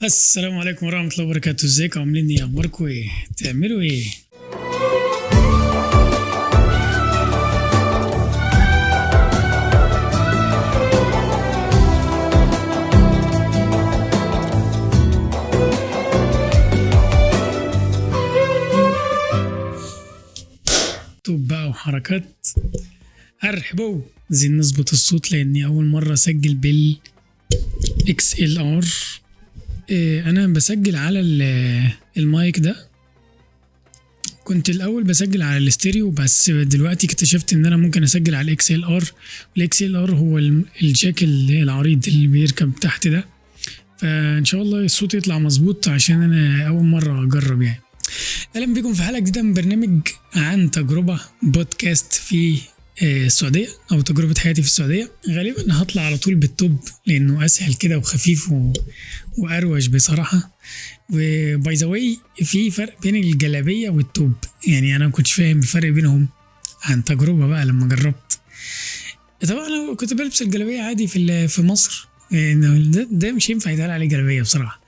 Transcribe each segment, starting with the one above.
السلام عليكم ورحمة الله وبركاته. ازيكم؟ عاملين ايه؟ اخباركم ايه؟ تعملوا ايه؟ توب بقى وحركات. ارحبوا. عايزين نظبط الصوت لاني اول مرة اسجل بال XLR. انا بسجل على المايك ده. كنت الاول بسجل على الاستيريو، بس دلوقتي اكتشفت ان انا ممكن اسجل على الاكس ال ار. والاكس ال ار هو الجاك العريض اللي بيركب تحت ده. فان شاء الله الصوت يطلع مظبوط عشان انا اول مره اجرب يعني. اهلا بكم في حلقه جديده من برنامج عن تجربه بودكاست في السعوديه، او تجربه حياتي في السعوديه. غالبا هطلع على طول بالتوب لانه اسهل كده وخفيف واروش بصراحه. وباي ذا واي، في فرق بين الجلابيه والتوب، يعني انا ما كنتش فاهم الفرق بينهم عن تجربه بقى لما جربت. طبعا انا كنت بلبس الجلابيه عادي في مصر، يعني ده مش ينفع يتقال عليه جلابيه بصراحه.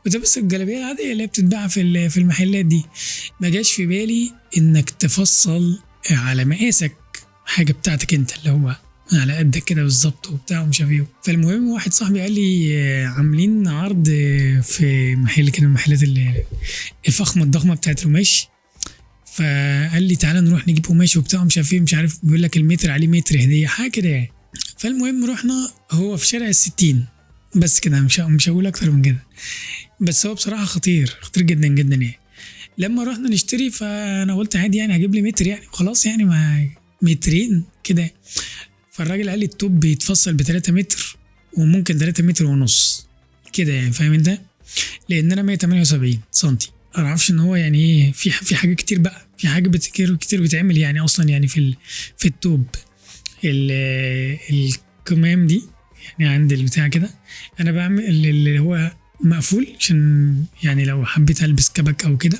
كنت بلبس الجلابيه العاديه اللي بتتباع في المحلات دي. ما جاش في بالي انك تفصل على مقاسك حاجه بتاعتك انت، اللي هو على قدك كده بالظبط وبتاع ومش عارف ايه. فالمهم واحد صاحبي قال لي عاملين عرض في محل كده من المحلات الفخمه الضخمه بتاعت القماش. فقال لي تعالى نروح نجيب قماش وبتاع مش عارف ايه، مش عارف بيقول لك المتر عليه متر هديه حاجه كده يعني. فالمهم رحنا، هو في شارع الستين بس كده، مش هقول اكتر من كده. بس هو بصراحه خطير جدا جدا يعني. لما رحنا نشتري فانا قلت عادي يعني هجيب لي متر يعني خلاص، يعني ما مترين كده. فالراجل قال لي التوب بيتفصل ب3 متر وممكن 3 متر ونص كده يعني، فاهم انت؟ لان انا 178 سنتي. انا معرفش ان هو يعني ايه، في حاجات كتير بقى، في حاجه كتير بتعمل يعني اصلا يعني في التوب الكمام دي. يعني عند البتاع كده انا بعمل اللي هو مقفول، عشان يعني لو حبيت البس كبك او كده.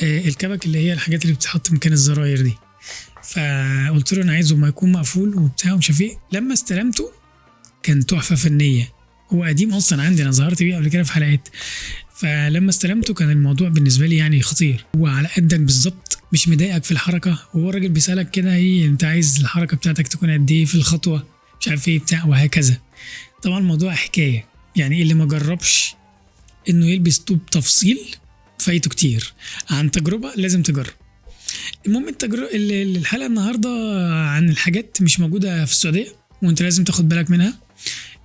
الكبك اللي هي الحاجات اللي بتتحط مكان الزراير دي. فقلت له انا عايزه ما يكون مقفول وبتاع ومش عارف ايه. لما استلمته كان تحفه فنيه. هو قديم اصلا عندي، انا ظهرت بيه قبل كده في حلقات. فلما استلمته كان الموضوع بالنسبه لي يعني خطير. هو على قدك بالظبط، مش مضايقك في الحركه. هو الراجل بيسالك كده ايه انت عايز الحركه بتاعتك تكون قد ايه في الخطوه، مش عارف ايه بتاع وهكذا. طبعا الموضوع حكايه يعني. اللي ما جربش انه يلبس توب تفصيل فايته كتير. عن تجربه لازم تجرب. المهم التجربه الحلقه النهارده عن الحاجات مش موجوده في السعوديه وانت لازم تاخد بالك منها،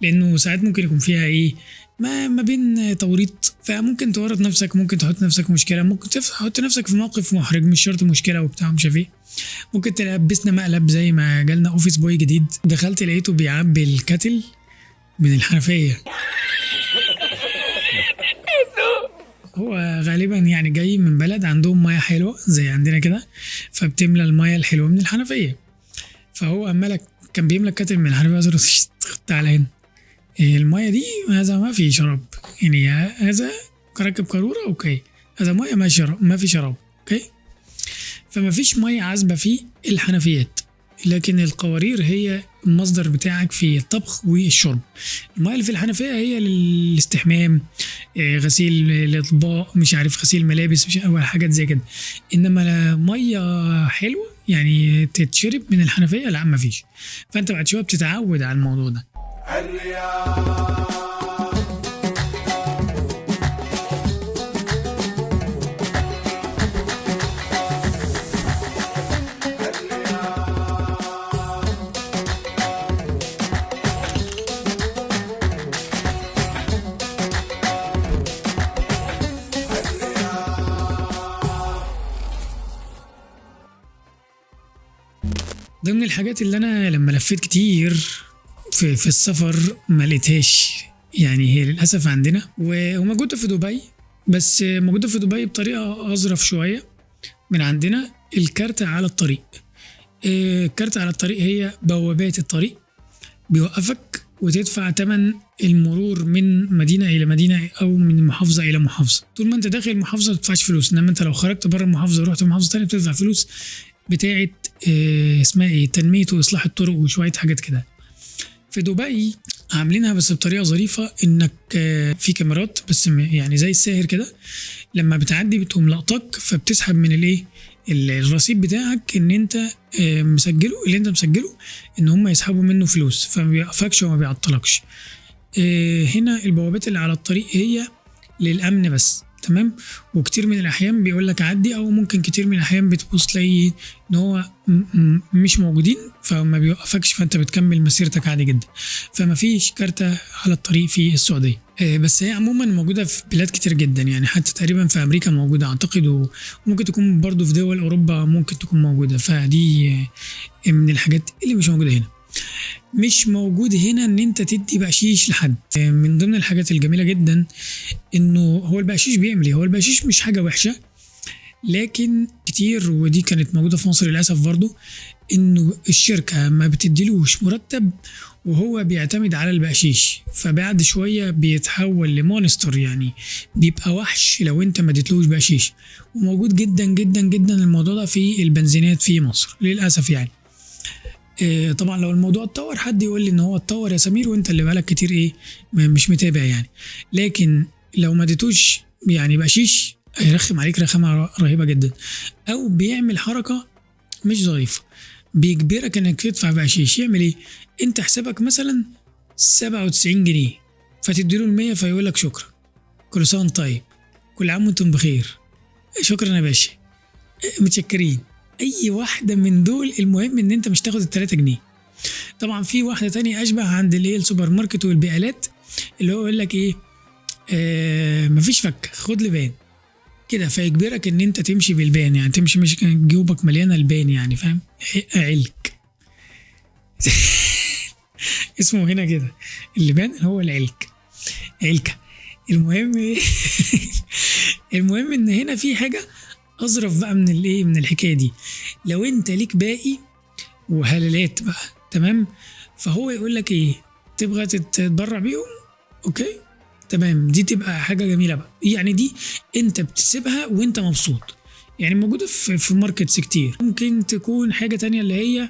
لانه ساعات ممكن يكون فيها ايه ما بين توريط، فممكن تورط نفسك، ممكن تحط نفسك في مشكله، ممكن تحط نفسك في موقف محرج، مش شرط مشكله وبتاع مش عارف ايه. ممكن تلبسنا مقلب زي ما جالنا اوفيس بوي جديد، دخلت لقيته بيعبي الكاتل من الحنفيه. هو غالبا يعني جاي من بلد عندهم ميه حلوه زي عندنا كده، فبتملى الميه الحلوه من الحنفيه. فهو كان بيملى الكاتل من الحنفيه. تعالى هنا، الميه دي هذا ما في شراب، يعني هذا راكب قاروره اوكي، هذا ميه ما في شراب اوكي. فما فيش ميه عذبه في الحنفيات، لكن القوارير هي المصدر بتاعك في الطبخ والشرب. الميه اللي في الحنفيه هي للاستحمام، غسيل الاطباق، مش عارف غسيل ملابس، مش أو حاجات زي كده. انما ميه حلوه يعني تتشرب من الحنفيه لا، ما فيش. فانت بعد شويه بتتعود على الموضوع ده. ضمن الحاجات اللي انا لما لفيت كتير في السفر ما لقيتهاش، يعني هي للاسف عندنا وموجوده في دبي، بس موجوده في دبي بطريقه اظرف شويه من عندنا. الكارت على الطريق. الكارت على الطريق هي بوابات الطريق، بيوقفك وتدفع ثمن المرور من مدينه الى مدينه او من محافظه الى محافظه. طول ما انت داخل المحافظه ما بتدفعش فلوس، انما انت لو خرجت بره المحافظه ورحت محافظه ثانيه بتدفع فلوس بتاعه اسمها ايه، تنميه واصلاح الطرق وشويه حاجات كده. في دبي عاملينها بس بطريقه ظريفه، انك في كاميرات بس يعني زي الساهر كده، لما بتعدي بتقوم لقطك فبتسحب من الايه الرصيد بتاعك ان انت مسجله، اللي انت مسجله، ان هم يسحبوا منه فلوس، فما بيوقفكش وما بيعطلكش. هنا البوابات اللي على الطريق هي للامن بس، تمام. وكتير من الاحيان بيقول لك عدي، او ممكن كتير من الاحيان بتبص تلاقي ان هو مش موجودين فما بيوقفكش، فانت بتكمل مسيرتك عادي جدا. فما فيش كارتة على الطريق في السعوديه. بس هي عموما موجوده في بلاد كتير جدا، يعني حتى تقريبا في امريكا موجوده اعتقد، وممكن تكون برضو في دول اوروبا ممكن تكون موجوده. فدي من الحاجات اللي مش موجوده هنا. مش موجود هنا ان انت تدي بقشيش لحد. من ضمن الحاجات الجميله جدا انه هو البقشيش بيعمل ايه، هو البقشيش مش حاجه وحشه، لكن كتير، ودي كانت موجوده في مصر للاسف برضو، انه الشركه ما بتديلوش مرتب وهو بيعتمد على البقشيش، فبعد شويه بيتحول لمونستر، يعني بيبقى وحش لو انت ما اديتلوش بقشيش. وموجود جدا جدا جدا الموضوع ده في البنزينات في مصر للاسف يعني. طبعا لو الموضوع اتطور حد يقول لي ان هو اتطور يا سمير وانت اللي بقالك كتير مش متابع يعني. لكن لو ما اديتوش يعني بقشيش هيرخم عليك رخامه رهيبه جدا، او بيعمل حركه مش ظريفه، بيجبرك انك تدفع بقشيش. يعمل ايه؟ انت حسابك مثلا 97 جنيه، فتديله 100 فيقول لك شكرا، كل سنه وانت طيب، كل عام وانتم بخير، شكرا يا باشا، متشكرين. اي واحده من دول، المهم ان انت مش تاخد ال3 جنيه. طبعا في واحده تانية اشبه عند السوبر ماركت والبقالات، اللي هو يقول لك مفيش فك، خد لبان كده، فيجبرك ان انت تمشي بالبان، يعني تمشي مش جيوبك مليانه البان، يعني فاهم؟ علك اسمه هنا كده اللبان هو العلك، علكه. المهم المهم ان هنا في حاجه اظرف بقى من الحكايه دي. لو انت ليك باقي وهلالات بقى، تمام، فهو يقول لك تبغى تتبرع بيهم؟ اوكي تمام، دي تبقى حاجه جميله بقى، يعني دي انت بتسيبها وانت مبسوط. يعني موجوده في ماركتس كتير. ممكن تكون حاجه تانية اللي هي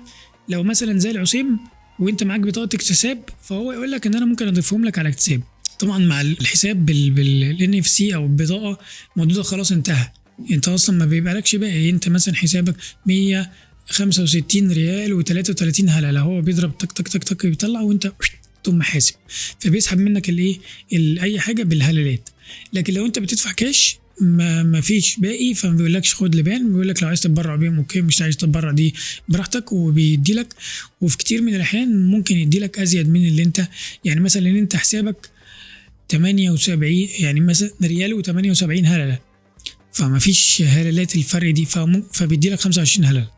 لو مثلا زي العسيم وانت معاك بطاقه اكتساب، فهو يقول لك ان انا ممكن اضيفهم لك على اكتساب. طبعا مع الحساب بالان اف سي او البطاقه موجوده خلاص انتهى، انت اصلا ما بيبقالكش باقي. انت مثلا حسابك 165 ريال و33 هلله، هو بيضرب تك تك تك تك بيطلع وانت تقوم حاسب، فبيسحب منك اي حاجه بالهلالات. لكن لو انت بتدفع كاش ما فيش باقي، فما بيقولكش خد لبان، بيقول لك لو عايز تتبرع بيهم اوكي، مش عايز تتبرع دي براحتك، وبيدي لك. وفي كتير من الاحيان ممكن يدي لك ازيد من اللي انت، يعني مثلا ان انت حسابك 78 يعني مثلا ريال و78 هلله، فما فيش هلالات الفرق دي، فبيدي لك 25 هلله.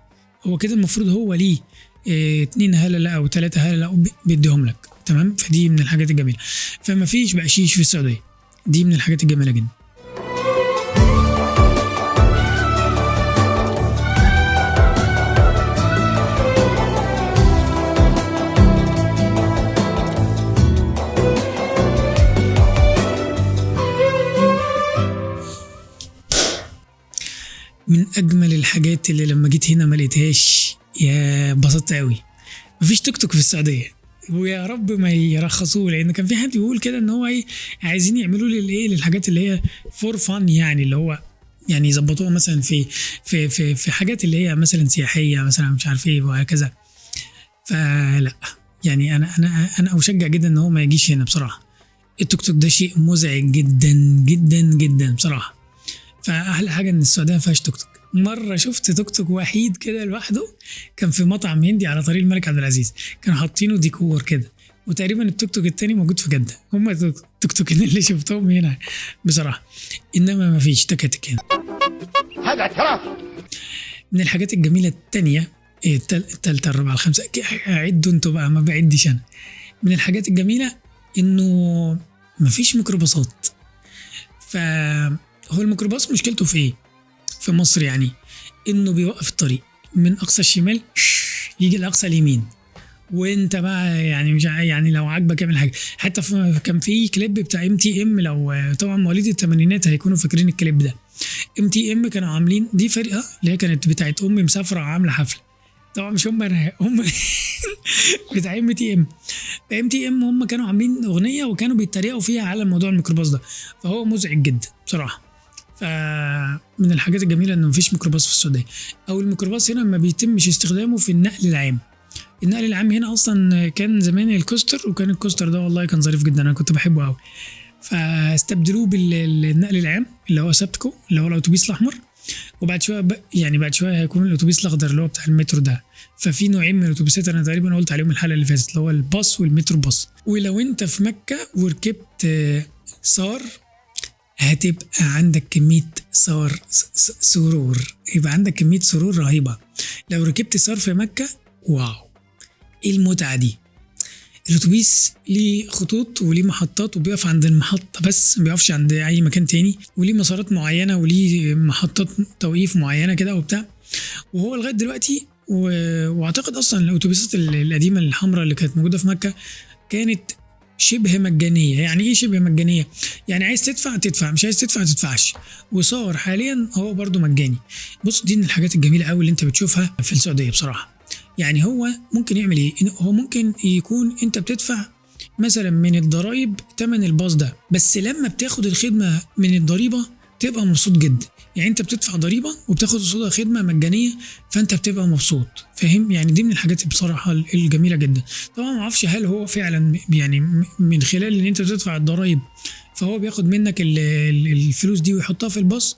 هو كده المفروض هو ليه 2 هلله او 3 هلله بيديهم لك، تمام. فدي من الحاجات الجميله. فما فيش بقشيش في السعوديه، دي من الحاجات الجميله جدا. من اجمل الحاجات اللي لما جيت هنا ما لقيتهاش، يا بسطت قوي، مفيش توك توك في السعوديه، ويا رب ما يرخصوه، لان كان في حد بيقول كده ان هو عايزين يعملوا للحاجات اللي هي فور فن، يعني اللي هو يعني يظبطوها مثلا في حاجات اللي هي مثلا سياحيه مثلا مش عارف وهكذا. فلا يعني انا اشجع جدا ان هو ما يجيش هنا بصراحه. التوك توك ده شيء مزعج جدا جدا جدا بصراحه. فاحلى حاجه ان السعوديه ما فيهاش توك توك. مره شفت توك توك وحيد كده لوحده، كان في مطعم هندي على طريق الملك عبد العزيز، كانوا حاطينه ديكور كده، وتقريبا التوك توك التاني موجود في جده. هم التوك توكين اللي شفتهم هنا بصراحه، انما ما فيش تكاتك هنا. هذا اعتراف. من الحاجات الجميله التانيه التالتة الرابعة الخامسة، عدوا انتوا بقى ما بعدش انا. من الحاجات الجميلة انه مفيش ميكروباصات. فهو الميكروباص مشكلته في ايه في مصر؟ يعني انه بيوقف الطريق من اقصى الشمال يجي لاقصى اليمين، وانت بقى يعني مش يعني لو عاجبك اعمل حاجه. حتى كان في كليب بتاع MTM، لو طبعا مواليد الثمانينات هيكونوا فاكرين الكليب ده. MTM كانوا عاملين دي فرقه اللي هي كانت بتاعت امي مسافره وعامله حفله، طبعا مش هم بتاع ام تي ام هم كانوا عاملين اغنيه وكانوا بيتريقوا فيها على موضوع الميكروباص ده، فهو مزعج جدا بصراحه. فمن الحاجات الجميله انه مفيش ميكروباص في السعوديه، او الميكروباص هنا ما بيتمش استخدامه في النقل العام. النقل العام هنا اصلا كان زمان الكوستر، وكان الكوستر ده والله كان ظريف جدا، انا كنت بحبه قوي. فاستبدلوه بالنقل العام اللي هو سابتكو، اللي هو الاتوبيس الاحمر. وبعد شويه يعني بعد شويه هيكون الاتوبيس الاخضر اللي هو بتاع المترو ده. ففي نوعين من الاتوبيسات انا تقريبا قلت عليهم الحلقه اللي فاتت، اللي هو الباص والمترو باص. ولو انت في مكه وركبت صار، هتبقى عندك كميه سرور، يبقى عندك كميه سرور رهيبه لو ركبت صار في مكه. واو، ايه المتعه دي! الاتوبيس ليه خطوط وليه محطات، وبيقف عند المحطه بس، ما بيقفش عند اي مكان تاني، وليه مسارات معينه وليه محطات توقيف معينه كده وبتاع. وهو لغايه دلوقتي واعتقد اصلا الاتوبيسات القديمه الحمراء اللي كانت موجوده في مكه كانت شبه مجانيه. يعني ايه شبه مجانيه؟ يعني عايز تدفع، مش عايز تدفعش. وصار حاليا هو برضو مجاني. بص، دي من الحاجات الجميله قوي اللي انت بتشوفها في السعوديه بصراحه. يعني هو ممكن يعمل ايه؟ هو ممكن يكون انت بتدفع مثلا من الضرايب تمن الباص ده، بس لما بتاخد الخدمه من الضريبه تبقى مبسوط جدا. يعني انت بتدفع ضريبه وبتاخد قصادها خدمه مجانيه، فانت بتبقى مبسوط، فاهم؟ يعني دي من الحاجات بصراحه الجميله جدا. طبعا ما اعرفش هل هو فعلا يعني من خلال ان انت بتدفع الضرايب فهو بياخد منك الفلوس دي ويحطها في الباص،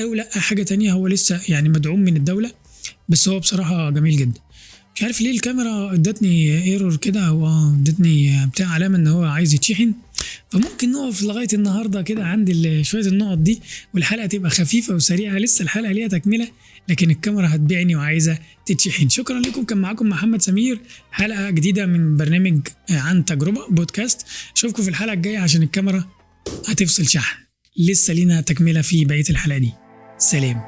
او لا حاجه تانية، هو لسه يعني مدعوم من الدوله. بس هو بصراحه جميل جدا. مش عارف ليه الكاميرا ادتني ايرور كده، هو ادتني بتاع علامه ان هو عايز يتشحن. فممكن نقف لغايه النهارده كده عند شويه النقط دي، والحلقه تبقى خفيفه وسريعه. لسه الحلقه ليها تكمله، لكن الكاميرا هتبيعني وعايزه تتشحن. شكرا لكم، كان معاكم محمد سمير، حلقه جديده من برنامج عن تجربه بودكاست. اشوفكم في الحلقه الجايه عشان الكاميرا هتفصل شحن. لسه لينا تكمله في بقيه الحلقه دي. سلام.